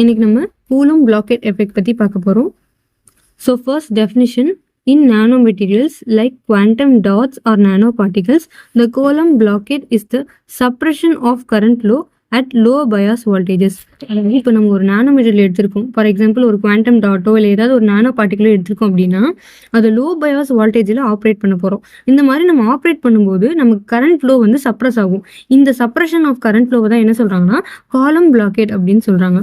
இன்னைக்கு நம்ம coulomb Plackett effect பற்றி பார்க்க போகிறோம். So first definition, in nanomaterials like quantum dots or nanoparticles, the Coulomb blockade is the suppression of current flow at low bias voltages. இப்போ நம்ம ஒரு nano material எடுத்திருக்கோம், for example ஒரு குவாண்டம் டாட்டோ இல்லை ஏதாவது ஒரு நானோ பார்ட்டிகளோ எடுத்திருக்கோம் அப்படின்னா அது லோ பயாஸ் வோல்டேஜில் ஆப்ரேட் பண்ண போகிறோம். இந்த மாதிரி நம்ம ஆப்ரேட் பண்ணும்போது நமக்கு கரண்ட் ஃப்ளோ வந்து சப்ரஸ் ஆகும். இந்த சப்ரஷன் ஆஃப் கரண்ட் ஃப்ளோவை தான் என்ன சொல்கிறாங்கன்னா Coulomb blockade அப்படின்னு சொல்கிறாங்க.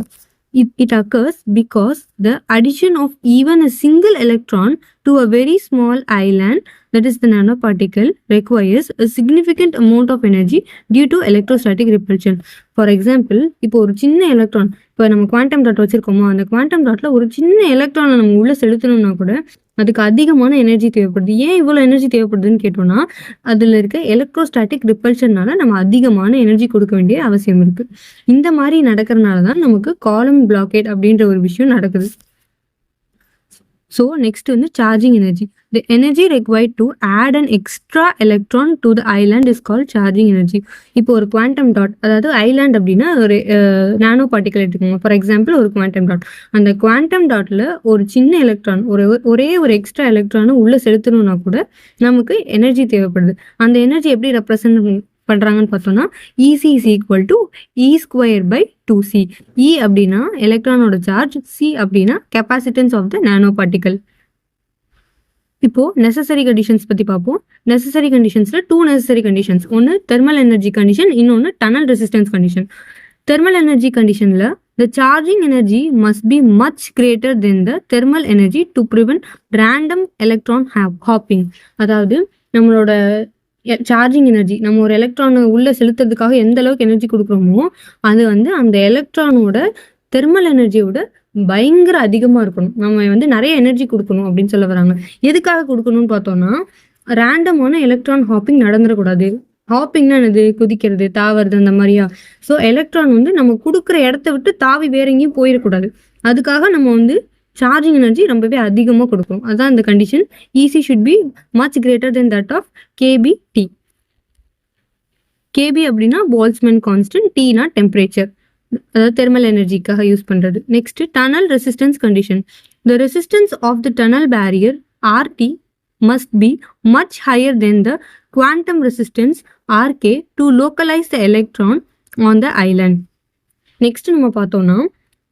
It occurs because the addition of even a single electron to a very small island, that is the nanoparticle, requires a significant amount of energy due to electrostatic repulsion. For example, இப்போ ஒரு சின்ன electron, இப்போ நம்ம quantum dot வச்சிருக்கோமோ, அந்த quantum டாட்ல ஒரு சின்ன எலக்ட்ரானை நம்ம உள்ள செலுத்தணும்னா கூட அதுக்கு அதிகமான எனர்ஜி தேவைப்படுது. ஏன் இவ்வளோ எனர்ஜி தேவைப்படுதுன்னு கேட்டோம்னா, அதில் இருக்க எலக்ட்ரோஸ்டாட்டிக் ரிப்பல்ஷன்னால நம்ம அதிகமான எனர்ஜி கொடுக்க வேண்டிய அவசியம் இருக்குது. இந்த மாதிரி நடக்கிறதுனால தான் நமக்கு Coulomb blockade அப்படின்ற ஒரு விஷயம் நடக்குது. ஸோ நெக்ஸ்ட் வந்து charging energy. The energy required to add an extra electron to the island is called charging energy. இப்போ ஒரு குவாண்டம் டாட், அதாவது ஐலாண்ட் அப்படின்னா ஒரு நானோ பார்ட்டிகல் எடுத்துக்கோங்க. ஃபார் எக்ஸாம்பிள் ஒரு குவாண்டம் டாட், அந்த குவாண்டம் டாட்டில் ஒரு சின்ன எலக்ட்ரான், ஒரே ஒரு எக்ஸ்ட்ரா எலக்ட்ரானை உள்ளே செலுத்தணும்னா கூட நமக்கு எனர்ஜி தேவைப்படுது. அந்த எனர்ஜி எப்படி ரெப்ரசன்ட் பண்ணுறாங்கன்னு பார்த்தோம்னா, EC is equal to E²/2c. E அப்படின்னா எலக்ட்ரானோட சார்ஜ், C அப்படின்னா capacitance of the nano particle. இப்போ நெசசரி கண்டிஷன்ஸ் பற்றி பார்ப்போம். நெசசரி கண்டிஷன்ஸில் 2 நெசசரி கண்டிஷன்ஸ், ஒன்று தெர்மல் எனர்ஜி கண்டிஷன், இன்னொன்று tunnel resistance condition. Thermal energy கண்டிஷனில் the charging energy must be much greater than the thermal energy to prevent random electron hopping. அதாவது நம்மளோட charging energy, நம்ம ஒரு எலக்ட்ரானை உள்ளே செலுத்துறதுக்காக எந்த அளவுக்கு எனர்ஜி கொடுக்குறோமோ அது வந்து அந்த எலக்ட்ரானோட தெர்மல் எனர்ஜியோட பயங்கர அதிகமாக இருக்கணும். நம்ம வந்து நிறைய எனர்ஜி கொடுக்கணும் அப்படின்னு சொல்ல வராங்க. எதுக்காக கொடுக்கணும்னு பார்த்தோம்னா, ரேண்டமான எலக்ட்ரான் ஹாப்பிங் நடந்துடக்கூடாது. ஹாப்பிங்னா என்னது? குதிக்கிறது, தாவறது, அந்த மாதிரியா. ஸோ எலக்ட்ரான் வந்து நம்ம கொடுக்குற இடத்த விட்டு தாவி வேற எங்கேயும் போயிடக்கூடாது. அதுக்காக நம்ம வந்து சார்ஜிங் எனர்ஜி ரொம்பவே அதிகமாக கொடுக்கணும். அதுதான் இந்த condition. EC should be much greater than that of KBT. KB அப்படின்னா போல்ட்ஸ்மேன் கான்ஸ்டன்ட், Tனா டெம்பரேச்சர், அதாவது தெர்மல் எனர்ஜிக்காக யூஸ் பண்ணுறது. Next tunnel resistance condition. The resistance of the tunnel barrier RT must be much higher than the quantum resistance RK to localize the electron on the island. Next நம்ம பார்த்தோம்னா,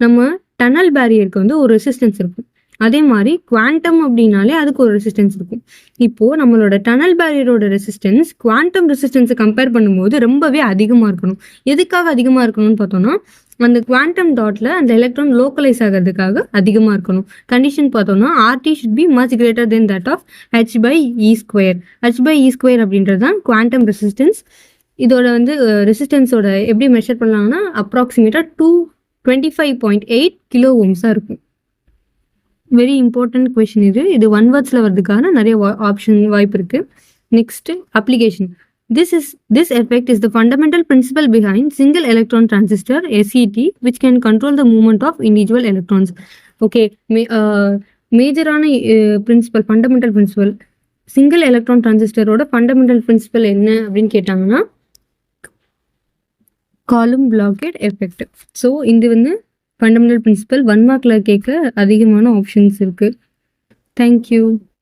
நம்ம tunnel பேரியருக்கு வந்து ஒரு resistance இருக்கும். அதே மாதிரி quantum அப்படின்னாலே அதுக்கு ஒரு ரெசிஸ்டன்ஸ் இருக்கும். இப்போது நம்மளோட டனல் பேரியரோட ரெசிஸ்டன்ஸ் குவாண்டம் ரெசிஸ்டன்ஸை கம்பேர் பண்ணும்போது ரொம்பவே அதிகமாக இருக்கணும். எதுக்காக அதிகமாக இருக்கணும்னு பார்த்தோம்னா, அந்த குவாண்டம் டாட்டில் அந்த எலக்ட்ரான் லோக்கலைஸ் ஆகிறதுக்காக அதிகமாக இருக்கணும். கண்டிஷன் பார்த்தோம்னா RT should be much greater than that of H/E². H/E² அப்படின்றது தான் குவாண்டம் ரெசிஸ்டன்ஸ். இதோட வந்து ரெசிஸ்டன்ஸோட எப்படி மெஷர் பண்ணலாங்கன்னா அப்ராக்சிமேட்டாக 225.8 கிலோ ஓம்ஸாக இருக்கும். வெரி இம்பார்ட்டன்ட் கொஷின் இது. 1 வேர்ட்ஸில் வர்றதுக்கான நிறைய ஆப்ஷன் வாய்ப்பு இருக்குது. Next application. This effect is the fundamental principle behind single electron transistor SET, which can control the movement of individual electrons. Okay, மேஜரான principle, fundamental principle, single electron டிரான்சிஸ்டரோட fundamental principle என்ன அப்படின்னு கேட்டாங்கன்னா Coulomb blockade எஃபெக்ட். ஸோ இது வந்து fundamental principal. 1 மார்க்கில் கேட்க அதிகமான ஆப்ஷன்ஸ் இருக்குது. தேங்க்யூ.